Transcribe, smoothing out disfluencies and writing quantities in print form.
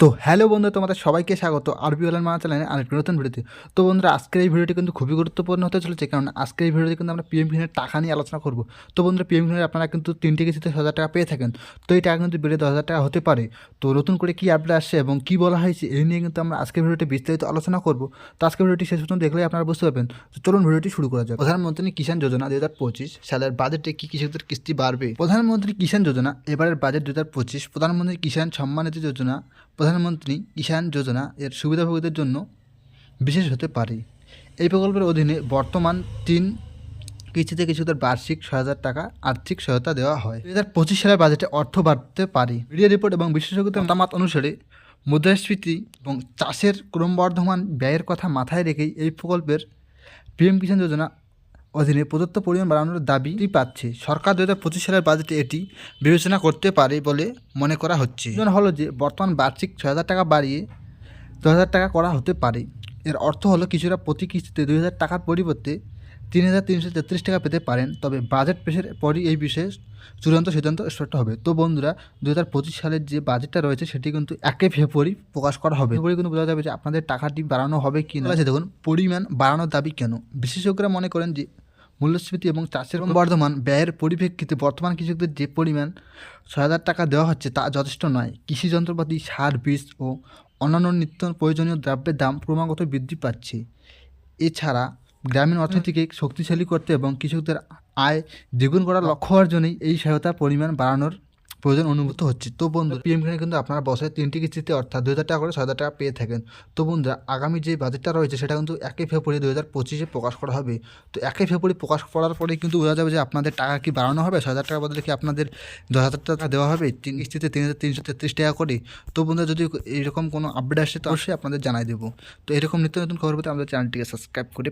তো হ্যালো বন্ধু, তোমাদের সবাইকে স্বাগত আরবি অনলাইন মানা চ্যানেলে আরেকটি নতুন ভিডিওতে। তো বন্ধুরা, আজকের এই ভিডিওটি কিন্তু খুবই গুরুত্বপূর্ণ হতে চলেছে, কারণ আজকের এই ভিডিওতে কিন্তু আমরা পিএম কিষাণের টাকা নিয়ে আলোচনা করব। তো বন্ধুরা, পিএম কিষাণের আপনারা কিন্তু 3টি কিস্তিতে 1000 টাকা পেয়ে থাকেন। তো এই টাকা কিন্তু বেড়ে 10,000 টাকা হতে পারে। তো নতুন করে কী আপডেট আসছে এবং কী বলা হয়েছে এই নিয়ে কিন্তু আমরা আজকের ভিডিওটি বিস্তারিত আলোচনা করব। তো আজকের ভিডিওটি শেষ পর্যন্ত দেখলেই আপনারা বুঝতে পারবেন। তো চলুন ভিডিওটি শুরু করা যাক। প্রধানমন্ত্রী কিষাণ যোজনা 2025 সালের বাজেটে কী কৃষকদের কিস্তি বাড়বে? প্রধানমন্ত্রী কিষাণ যোজনা এবারের বাজেট 2025 প্রধানমন্ত্রী কিষাণ সম্মান নিধি যোজনা প্রধানমন্ত্রী কিষাণ যোজনা এর সুবিধাভোগীদের জন্য বিশেষ হতে পারে। এই প্রকল্পের অধীনে বর্তমান 3 কিস্তিতে কৃষকদের বার্ষিক 6,000 টাকা আর্থিক সহায়তা দেওয়া হয়। 2025 সালের বাজেটে অর্থ বাড়তে পারে। মিডিয়া রিপোর্ট এবং বিশেষজ্ঞদের মতামত অনুসারে মুদ্রাস্ফীতি এবং চাষের ক্রমবর্ধমান ব্যয়ের কথা মাথায় রেখেই এই প্রকল্পের পিএম কিষাণ যোজনা অধীনে প্রদত্ত পরিমাণ বাড়ানোর দাবি পাচ্ছে। সরকার 2025 সালের বাজেটে এটি বিবেচনা করতে পারে বলে মনে করা হচ্ছে। হলো যে বর্তমান বার্ষিক 6,000 টাকা বাড়িয়ে 10,000 টাকা করা হতে পারে। এর অর্থ হলো কিছুরা প্রতি কিস্তিতে 2,000 টাকার পরিবর্তে 3,333 টাকা পেতে পারেন। তবে বাজেট পেশের পরই এই বিষয়ে চূড়ান্ত সিদ্ধান্ত স্পষ্ট হবে। তো বন্ধুরা, 2025 সালের যে বাজেটটা রয়েছে সেটি কিন্তু 1 ফেব্রুয়ারি প্রকাশ করা হবে। ফেব্রুয়ারি কিন্তু বোঝা যাবে যে আপনাদের টাকাটি বাড়ানো হবে কি না। দেখুন, পরিমাণ বাড়ানোর দাবি কেন? বিশেষজ্ঞরা মনে করেন যে মূল্যস্ফীতি এবং চাষের বর্ধমান ব্যয়ের পরিপ্রেক্ষিতে বর্তমান কৃষকদের যে পরিমাণ 6,000 টাকা দেওয়া হচ্ছে তা যথেষ্ট নয়। কৃষি যন্ত্রপাতি, সার, বীজ ও অন্যান্য নিত্য প্রয়োজনীয় দ্রব্যের দাম ক্রমাগত বৃদ্ধি পাচ্ছে। এছাড়া গ্রামীণ অর্থনীতিকে শক্তিশালী করতে এবং কৃষকদের আয় দ্বিগুণ করার লক্ষ্য অর্জনেই এই সহায়তার পরিমাণ বাড়ানোর প্রয়োজন অনুভূত হচ্ছে। তো বন্ধু, পিএম কিষাণে কিন্তু আপনারা বছরে 3টি কিস্তিতে অর্থাৎ 2,000 টাকা করে 6,000 টাকা পেয়ে থাকেন। তো বন্ধুরা, আগামী যে বাজেটটা রয়েছে সেটা কিন্তু 1 ফেব্রুয়ারি 2025 প্রকাশ করা হবে। তো 1 ফেব্রুয়ারি প্রকাশ করার পরেই কিন্তু বোঝা যাবে যে আপনাদের টাকা কি বাড়ানো হবে, 6,000 টাকার বদলে কি আপনাদের 10,000 টাকা দেওয়া হবে, 3 কিস্তিতে 3,333 টাকা করে। তো বন্ধুরা, যদি এরকম কোনো আপডেট আসে তো অবশ্যই আপনাদের জানাই দেবো। তো এরকম নিত্য নতুন খবর পেতে আমাদের চ্যানেলটিকে সাবস্ক্রাইব করে